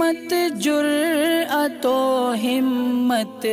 कीमत जुर्अतो हिम्मत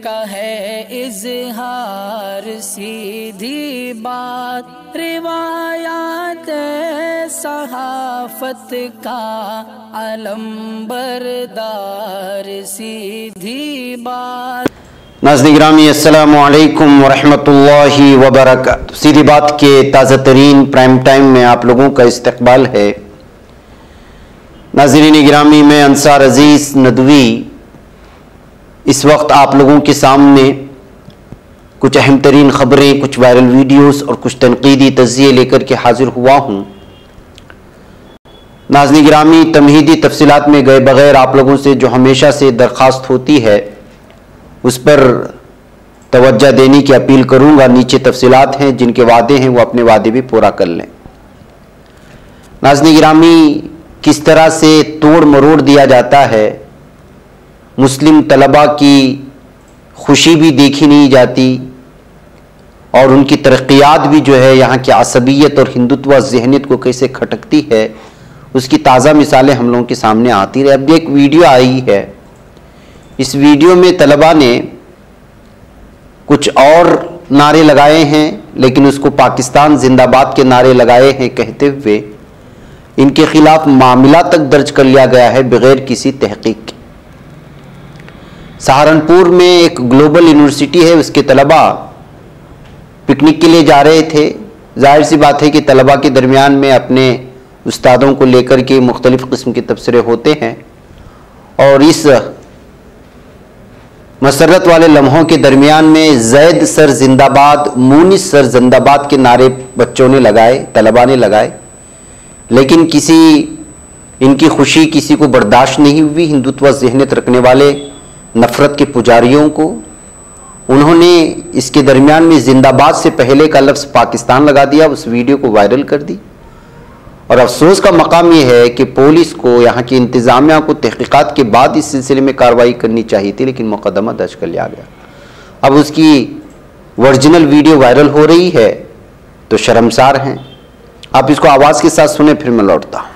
का है इजहार, सीधी बात रिवायात सहाफत का अलंबरदार, सीधी बात। नाज़रीन गिरामी अस्सलामु अलैकुम वरहमतुल्लाहि वबरकातुहू। सीधी बात के ताज़ा तरीन प्राइम टाइम में आप लोगों का इस्तकबाल है। नाज़रीन गिरामी, मैं अंसार अजीज़ नदवी इस वक्त आप लोगों के सामने कुछ अहम तरीन ख़बरें, कुछ वायरल वीडियोस और कुछ तनकीदी तज़किये लेकर के हाजिर हुआ हूँ। नाज़रीन गिरामी, तमहीदी तफसीलात में गए बगैर आप लोगों से जो हमेशा से दरख्वास्त होती है उस पर तवज्जो देने की अपील करूंगा। नीचे तफसीलात हैं, जिनके वादे हैं वो अपने वादे भी पूरा कर लें। नाज़रीन गिरामी, किस तरह से तोड़ मरोड़ दिया जाता है, मुस्लिम तलबा की खुशी भी देखी नहीं जाती और उनकी तरक्यात भी जो है यहाँ की असबियत और हिंदुत्व ज़हनियत को कैसे खटकती है, उसकी ताज़ा मिसालें हम लोगों के सामने आती रहे। अब एक वीडियो आई है, इस वीडियो में तलबा ने कुछ और नारे लगाए हैं, लेकिन उसको पाकिस्तान जिंदाबाद के नारे लगाए हैं कहते हुए इनके खिलाफ मामला तक दर्ज कर लिया गया है बगैर किसी तहकीक के। सहारनपुर में एक ग्लोबल यूनिवर्सिटी है, उसके तलबा पिकनिक के लिए जा रहे थे। जाहिर सी बात है कि तलबा के दरमियान में अपने उस्तादों को लेकर के मुख्तलिफ किस्म के तबसरे होते हैं और इस मसरत वाले लम्हों के दरमियान में जैद सर जिंदाबाद, मुनिस सर जिंदाबाद के नारे बच्चों ने लगाए, तलबा ने लगाए, लेकिन इनकी खुशी किसी को बर्दाश्त नहीं हुई। हिंदुत्व ज़हनियत रखने वाले नफ़रत के पुजारियों को उन्होंने इसके दरमियान में जिंदाबाद से पहले का लफ्ज़ पाकिस्तान लगा दिया, उस वीडियो को वायरल कर दी। और अफसोस का मकाम यह है कि पुलिस को, यहाँ की इंतज़ामिया को तहकीकात के बाद इस सिलसिले में कार्रवाई करनी चाहिए थी, लेकिन मुकदमा दर्ज कर लिया गया। अब उसकी ओरिजिनल वीडियो वायरल हो रही है तो शर्मसार हैं। आप इसको आवाज़ के साथ सुने, फिर मैं लौटता हूँ।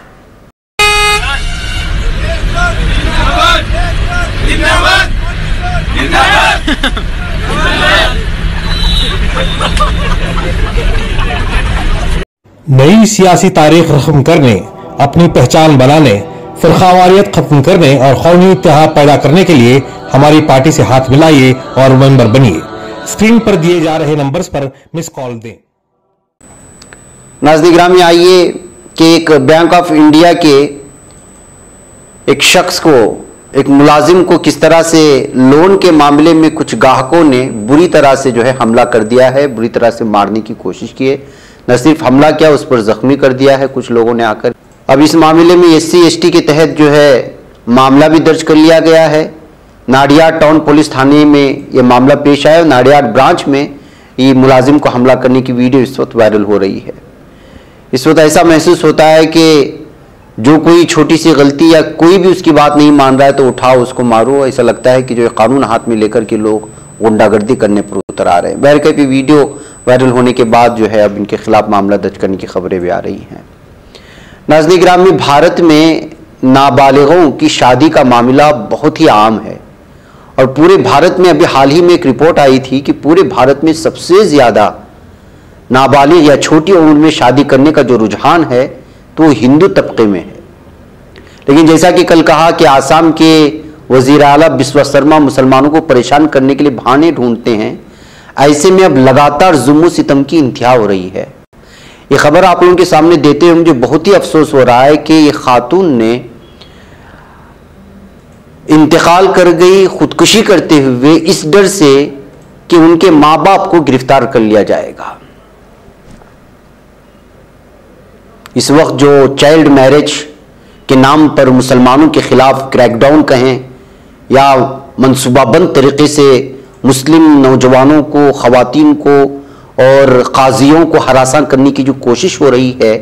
नई सियासी तारीख रस्म करने, अपनी पहचान बनाने, फिरकावारियत खत्म करने और कौमी इत्तेहाद पैदा करने के लिए हमारी पार्टी से हाथ मिलाइए और मेंबर बनिए। स्क्रीन पर दिए जा रहे नंबर्स पर मिस कॉल दें। नाज़रीन गिरामी, आइए कि एक बैंक ऑफ इंडिया के एक शख्स को, एक मुलाजिम को किस तरह से लोन के मामले में कुछ ग्राहकों ने बुरी तरह से जो है हमला कर दिया है, बुरी तरह से मारने की कोशिश की है। न सिर्फ हमला किया, उस पर जख्मी कर दिया है कुछ लोगों ने आकर। अब इस मामले में SC ST के तहत जो है मामला भी दर्ज कर लिया गया है। नाडियाड टाउन पुलिस थाने में यह मामला पेश आया। नाडियाड ब्रांच में ये मुलाजिम को हमला करने की वीडियो इस वक्त वायरल हो रही है। इस वक्त ऐसा महसूस होता है कि जो कोई छोटी सी गलती या कोई भी उसकी बात नहीं मान रहा है तो उठाओ, उसको मारो। ऐसा लगता है कि जो कानून हाथ में लेकर के लोग गुंडागर्दी करने पर उतर आ रहे हैं। बहरकैफ ये वीडियो वायरल होने के बाद जो है अब इनके खिलाफ मामला दर्ज करने की खबरें भी आ रही हैं। नाज़रीन गिरामी, भारत में नाबालिगों की शादी का मामला बहुत ही आम है और पूरे भारत में अभी हाल ही में एक रिपोर्ट आई थी कि पूरे भारत में सबसे ज़्यादा नाबालिग या छोटी उम्र में शादी करने का जो रुझान है तो हिंदू तबके में है। लेकिन जैसा कि कल कहा कि आसाम के वज़ीर आला बिस्वा शर्मा मुसलमानों को परेशान करने के लिए बहाने ढूंढते हैं, ऐसे में अब लगातार जुल्म सितम की इंतहा हो रही है। ये खबर आप लोगों के सामने देते हुए मुझे बहुत ही अफसोस हो रहा है कि ये खातून ने इंतकाल कर गई खुदकुशी करते हुए इस डर से कि उनके माँ बाप को गिरफ्तार कर लिया जाएगा। इस वक्त जो चाइल्ड मैरिज के नाम पर मुसलमानों के खिलाफ क्रैकडाउन कहें या मनसूबाबंद तरीके से मुस्लिम नौजवानों को, ख़वातीन को और काजियों को हरासा करने की जो कोशिश हो रही है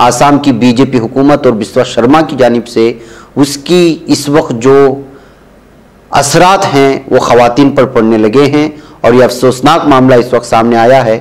आसाम की बीजेपी हुकूमत और बिस्वा शर्मा की जानिब से, उसकी इस वक्त जो असरात हैं वो ख़वातीन पर पड़ने लगे हैं और ये अफसोसनाक मामला इस वक्त सामने आया है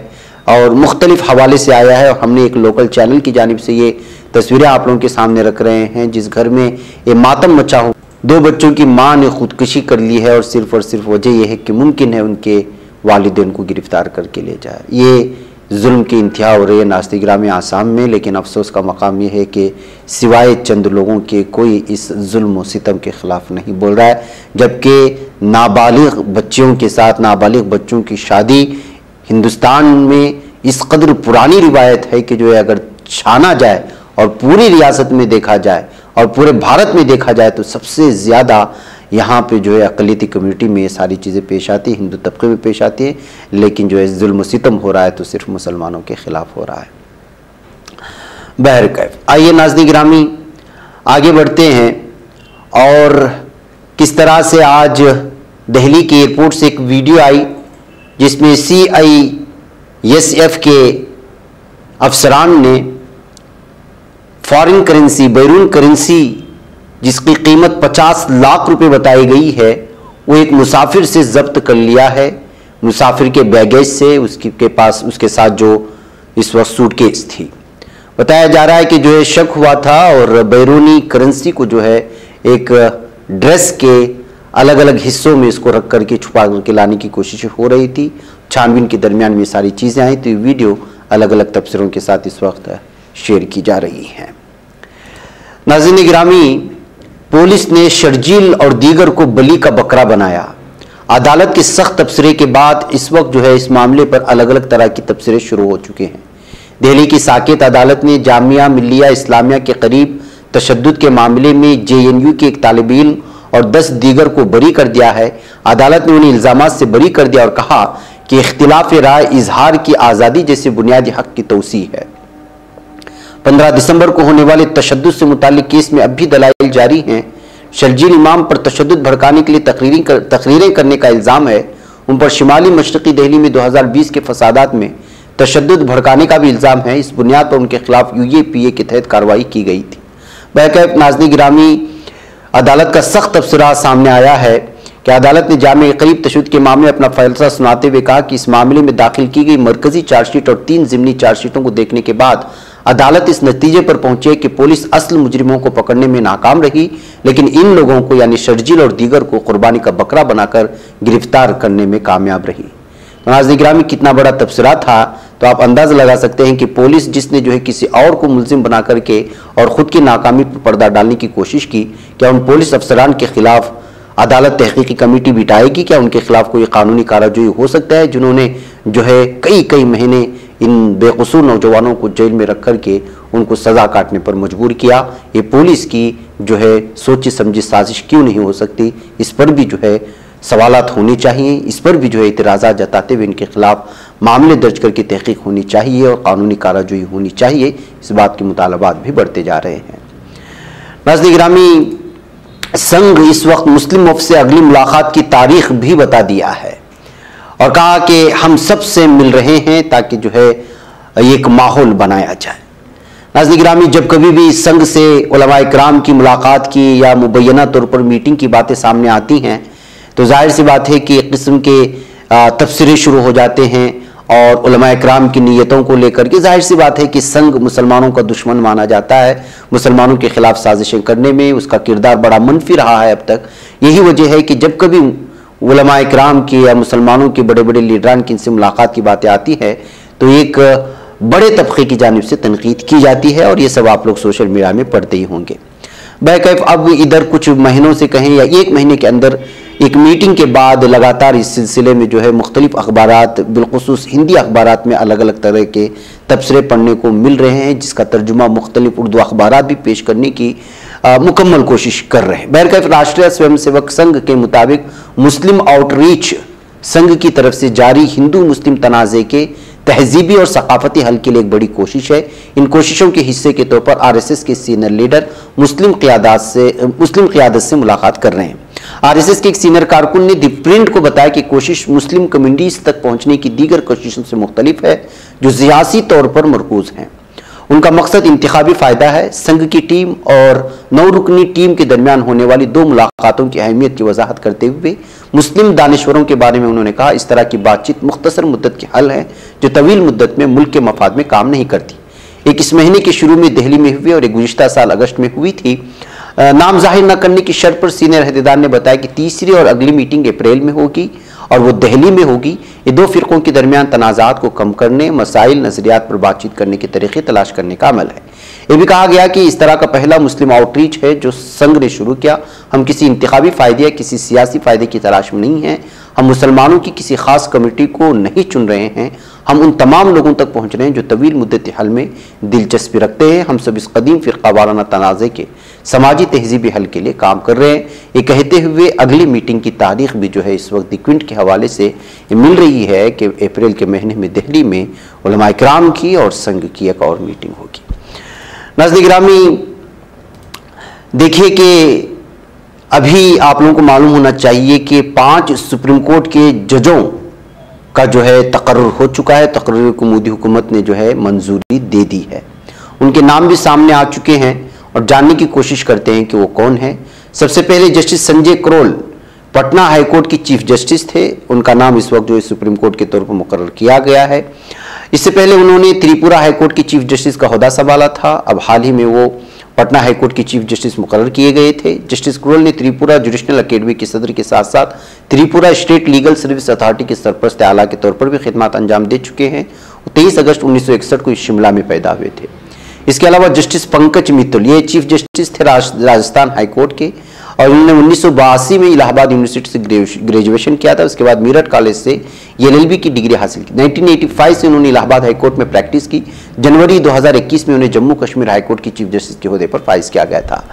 और मुख्तलिफ हवाले से आया है। और हमने एक लोकल चैनल की जानिब से ये तस्वीरें आप लोगों के सामने रख रहे हैं जिस घर में ये मातम मचा हो। 2 बच्चों की मां ने खुदकुशी कर ली है और सिर्फ वजह यह है कि मुमकिन है उनके वालिदैन को गिरफ्तार करके ले जाए। ये जुल्म की इंतहा हो रही है नास्तिग्राम आसाम में, लेकिन अफसोस का मकाम यह है कि सिवाय चंद लोगों के कोई इस जुल्म और सितम के खिलाफ नहीं बोल रहा है, जबकि नाबालिग बच्चियों के साथ नाबालिग बच्चों की शादी हिंदुस्तान में इस कदर पुरानी रिवायत है कि जो है अगर छाना जाए और पूरी रियासत में देखा जाए और पूरे भारत में देखा जाए तो सबसे ज़्यादा यहाँ पे जो है अक़लियती कम्युनिटी में ये सारी चीज़ें पेश आती हैं, हिंदू तबके में पेश आती हैं, लेकिन जो है जुल्म सितम हो रहा है तो सिर्फ मुसलमानों के ख़िलाफ़ हो रहा है। बहरकैफ आइए नाज़रीन गिरामी आगे बढ़ते हैं और किस तरह से आज दिल्ली के एयरपोर्ट से एक वीडियो आई जिसमें CISF के अफसरान ने फॉरेन करेंसी बैरून करेंसी जिसकी कीमत 50 लाख रुपए बताई गई है वो एक मुसाफिर से जब्त कर लिया है। मुसाफिर के बैगेज से उसके साथ जो इस वक्त सूटकेस थी। बताया जा रहा है कि जो है शक हुआ था और बैरूनी करेंसी को जो है एक ड्रेस के अलग अलग हिस्सों में इसको रख करके छुपा करके लाने की कोशिश हो रही थी। छानबीन के दरमियान में सारी चीज़ें आई तो ये वीडियो अलग अलग तबसरों के साथ इस वक्त शेयर की जा रही है। नाज़रीन गिरामी, पुलिस ने शर्जील और दीगर को बली का बकरा बनाया। अदालत के सख्त तबसरे के बाद इस वक्त जो है इस मामले पर अलग अलग तरह की तबसरे शुरू हो चुके हैं। दिल्ली की साकेत अदालत ने जामिया मिल्लिया इस्लामिया के करीब तशद्दुद के मामले में JNU के एक तालिब इल्म और 10 दीगर को बरी कर दिया है। अदालत ने उन्हें इल्जामात से बरी कर दिया और कहा कि इख्तिलाफ राय इजहार की आज़ादी जैसे बुनियादी हक की तौसीह है। 15 दिसंबर को होने वाले तशद्दुद से मुताल्लिक केस में अब भी दलाइल जारी हैं। शर्जील इमाम पर तशद्दुद भड़काने के लिए तकरीरें करने का इल्ज़ाम है। उन पर शिमाली मशरक़ी दिल्ली में 2020 के फसादात में तशद्दुद भड़काने का भी इल्ज़ाम है। इस बुनियाद पर उनके खिलाफ UAPA के तहत कार्रवाई की गई थी। बहरकैफ नाज़रीन गिरामी, अदालत का सख्त तबसरा सामने आया है कि अदालत ने जामिया के करीब तशद्दुद के मामले में अपना फैसला सुनाते हुए कहा कि इस मामले में दाखिल की गई मरकजी चार्जशीट और 3 ज़िमनी चार्जशीटों को देखने के बाद अदालत इस नतीजे पर पहुंचे कि पुलिस असल मुजरिमों को पकड़ने में नाकाम रही, लेकिन इन लोगों को यानी शर्जील और दीगर को कुर्बानी का बकरा बनाकर गिरफ्तार करने में कामयाब रही। तो नाज़रीन गिरामी, कितना बड़ा तबसरा था तो आप अंदाज़ा लगा सकते हैं कि पुलिस जिसने जो है किसी और को मुलजिम बना करके और ख़ुद की नाकामी पर पर्दा डालने की कोशिश की, क्या उन पुलिस अफसरान के खिलाफ अदालत तहकीकी कमेटी बिठाएगी? क्या उनके खिलाफ कोई कानूनी कार्रवाई हो सकता है जिन्होंने जो है कई महीने इन बेकसूर नौजवानों को जेल में रख करके उनको सज़ा काटने पर मजबूर किया? ये पुलिस की जो है सोची समझी साजिश क्यों नहीं हो सकती? इस पर भी जो है सवालात होने चाहिए। इस पर भी जो है इतराज़ात जताते हुए इनके खिलाफ मामले दर्ज करके तहकीक होनी चाहिए और कानूनी कार्रवाई होनी चाहिए। इस बात के मुतालबात भी बढ़ते जा रहे हैं। नाज़रीन गिरामी, संघ इस वक्त मुस्लिम वफ़द से अगली मुलाकात की तारीख भी बता दिया है और कहा कि हम सब से मिल रहे हैं ताकि जो है एक माहौल बनाया जाए। नाज़रीन गिरामी, जब कभी भी संघ से उलमा इकराम की मुलाकात की या मुबैना तौर पर मीटिंग की बातें सामने आती हैं तो जाहिर सी बात है कि एक किस्म के तबसरे शुरू हो जाते हैं और उलमा इकराम की नीयतों को लेकर के जाहिर सी बात है कि संघ मुसलमानों का दुश्मन माना जाता है। मुसलमानों के खिलाफ साजिशें करने में उसका किरदार बड़ा मनफी रहा है अब तक। यही वजह है कि जब कभी उलमा इकराम की या मुसलमानों के बड़े बड़े लीडरान की इनसे मुलाकात की बातें आती है तो एक बड़े तबके की जानिब से तनकीद की जाती है और ये सब आप लोग सोशल मीडिया में पढ़ते ही होंगे। बहरकैफ अब इधर कुछ महीनों से कहें या 1 महीने के अंदर एक मीटिंग के बाद लगातार इस सिलसिले में जो है मुख्तलिफ अखबारात बिलखुसूस हिंदी अखबारात में अलग अलग तरह के तबसरे पढ़ने को मिल रहे हैं, जिसका तर्जुमा मुख्तलिफ उर्दू अखबारात भी पेश करने की मुकम्मल कोशिश कर रहे हैं। बहरकैफ राष्ट्रीय स्वयंसेवक संघ के मुताबिक मुस्लिम आउटरीच संघ की तरफ से जारी हिंदू मुस्लिम तनाज़े के तहजीबी और सकाफती हल के लिए एक बड़ी कोशिश है। इन कोशिशों के हिस्से के तौर पर RSS के सीनियर लीडर मुस्लिम क़ियादत से मुलाकात कर रहे हैं। RSS के एक सीनियर कारकुन ने द प्रिंट को बताया कि कोशिश मुस्लिम कम्युनिटीज तक पहुंचने की दीगर कोशिशों से मुख्तलिफ है जो सियासी तौर पर मरकूज हैं। उनका मकसद इंतखाबी फ़ायदा है। संघ की टीम और 9 रुकनी टीम के दरमियान होने वाली 2 मुलाकातों की अहमियत की वजाहत करते हुए मुस्लिम दानिश्वरों के बारे में उन्होंने कहा, इस तरह की बातचीत मुख्तसर मुद्दत के हल है जो तवील मुद्दत में मुल्क के मफाद में काम नहीं करती। एक इस महीने के शुरू में दिल्ली में हुई और एक गुज़िश्ता साल अगस्त में हुई थी। नाम जाहिर न करने की शर्त पर सीनियर अहदेदार ने बताया कि तीसरी और अगली मीटिंग अप्रैल में होगी और वो दिल्ली में होगी। ये दो फिरकों के दरमियान तनाज़ात को कम करने, मसाइल नजरियात पर बातचीत करने के तरीके तलाश करने का अमल है। ये भी कहा गया कि इस तरह का पहला मुस्लिम आउटरीच है जो संघ ने शुरू किया। हम किसी इंतखाबी फायदे या किसी सियासी फायदे की तलाश में नहीं हैं। हम मुसलमानों की किसी खास कमेटी को नहीं चुन रहे हैं। हम उन तमाम लोगों तक पहुँच रहे हैं जो तवील मुद्दत हल में दिलचस्पी रखते हैं। हम सब इस कदीम फ़िरका वाराना तनाज़े के समाजी तहजीबी हल के लिए काम कर रहे हैं। ये कहते हुए अगली मीटिंग की तारीख भी जो है इस वक्त द क्विंट के हवाले से मिल रही है कि अप्रैल के महीने में दिल्ली में उलमा इकराम की और संघ की एक और मीटिंग होगी। नाज़रीन गिरामी, देखिए कि अभी आप लोगों को मालूम होना चाहिए कि 5 सुप्रीम कोर्ट के जजों का जो है तकर्रुर हो चुका है। तकर्रुर को मोदी हुकूमत ने जो है मंजूरी दे दी है। उनके नाम भी सामने आ चुके हैं और जानने की कोशिश करते हैं कि वो कौन है। सबसे पहले जस्टिस संजय करोल पटना हाईकोर्ट की चीफ जस्टिस थे। उनका नाम इस वक्त जो है सुप्रीम कोर्ट के तौर पर मुकर्रर किया गया है। इससे पहले उन्होंने त्रिपुरा हाईकोर्ट की चीफ जस्टिस का ओहदा संभाला था। अब हाल ही में वो पटना हाईकोर्ट की चीफ जस्टिस मुकर्रर किए गए थे। जस्टिस करोल ने त्रिपुरा जुडिशनल अकेडमी के सदर के साथ साथ Tripura state legal service authority के सरपरस्त आला के तौर पर भी खिदमत अंजाम दे चुके हैं। 23 अगस्त 1961 को शिमला में पैदा हुए थे। इसके अलावा जस्टिस पंकज मित्तल ये चीफ जस्टिस थे राजस्थान हाईकोर्ट के और उन्होंने 1982 में इलाहाबाद यूनिवर्सिटी से ग्रेजुएशन किया था। उसके बाद मेरठ कॉलेज से LLB की डिग्री हासिल की। 1985 से उन्होंने इलाहाबाद हाईकोर्ट में प्रैक्टिस की। जनवरी 2021 में उन्हें जम्मू कश्मीर हाईकोर्ट की चीफ जस्टिस के ओहदे पर फाइज किया गया था।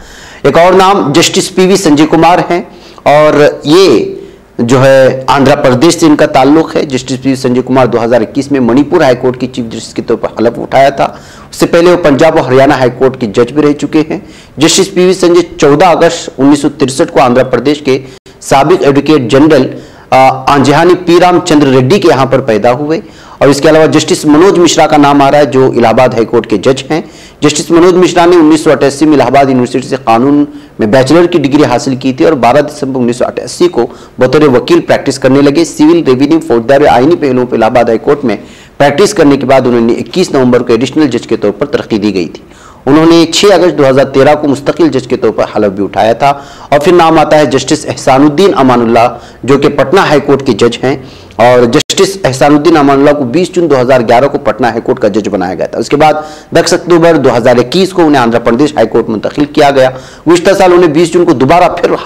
एक और नाम जस्टिस PV संजय कुमार हैं और ये जो है आंध्र प्रदेश से इनका ताल्लुक है। जस्टिस PV संजय कुमार 2021 में मणिपुर हाईकोर्ट की चीफ जस्टिस के तौर पर हलफ उठाया था। उससे पहले वो पंजाब और हरियाणा हाईकोर्ट के जज भी रह चुके हैं। जस्टिस PV संजय 14 अगस्त 1963 को आंध्र प्रदेश के साबिक एडवोकेट जनरल आंजहानी P रामचंद्र रेड्डी के यहाँ पर पैदा हुए। और इसके अलावा जस्टिस मनोज मिश्रा का नाम आ रहा है जो इलाहाबाद हाईकोर्ट के जज हैं। जस्टिस मनोज मिश्रा ने 1988 में इलाहाबाद यूनिवर्सिटी से कानून में बैचलर की डिग्री हासिल की थी और 12 दिसंबर 1988 को बतौर वकील प्रैक्टिस करने लगे। सिविल, रेवेन्यू, फौजदारी, आईनी पहलुओं पर इलाहाबाद हाईकोर्ट में प्रैक्टिस करने के बाद उन्होंने 21 नवंबर को एडिशनल जज के तौर पर तरक्की दी गई थी। उन्होंने 6 अगस्त 2013 को मुस्तकिल जज के तौर पर हलफ भी उठाया था। और फिर नाम आता है जस्टिस एहसानुद्दीन अमानुल्लाह जो कि पटना हाईकोर्ट के जज हैं और जस्टिस एहसानुद्दीन अमानुल्लाह को 20 जून 2011 को पटना हाईकोर्ट का जज बनाया गया था। उसके बाद 10 अक्टूबर 2021 को उन्हें आंध्र प्रदेश हाईकोर्ट मुंतकिल किया गया। गुज़िश्ता साल उन्हें 20 जून को दोबारा फिर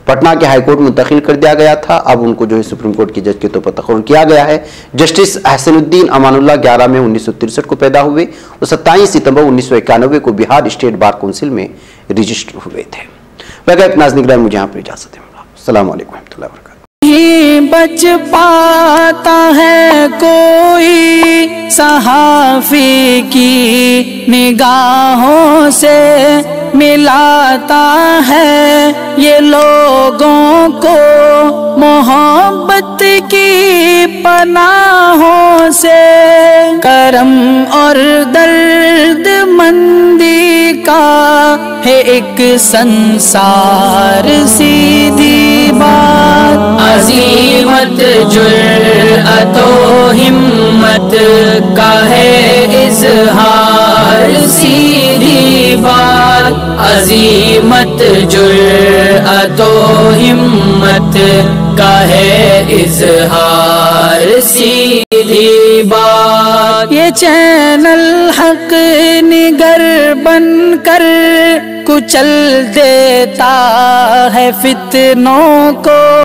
पटना के हाईकोर्ट मुंतकिल कर दिया गया था। अब उनको जो है सुप्रीम कोर्ट के जज के तौर पर तकर्रुर किया गया है। जस्टिस एहसानुद्दीन अमानुल्लाह 11 मई 1963 को पैदा हुए और 27 सितंबर 1991 को बिहार स्टेट बार काउंसिल में रजिस्टर हुए थे। वैसे नाज़रीन मुझे यहाँ पर इजाज़त है। अस्सलाम वालेकुम रहमतुल्लाहि व बरकातहू। नहीं बच पाता है कोई सहाफ़ी की निगाहों से मिलाता है ये लोगों को मोहब्बत की पनाहों से। करम और दर्द मंदी का है एक संसार सीधी बात। अज़ीमत जुर्अतो हिम्मत का है इज़हार सीधी बात। अज़ीमत जुर्अतो हिम्मत का है इज़हार सीधी बात। ये चैनल हक निगर बनकर कुचल देता है फितनों को।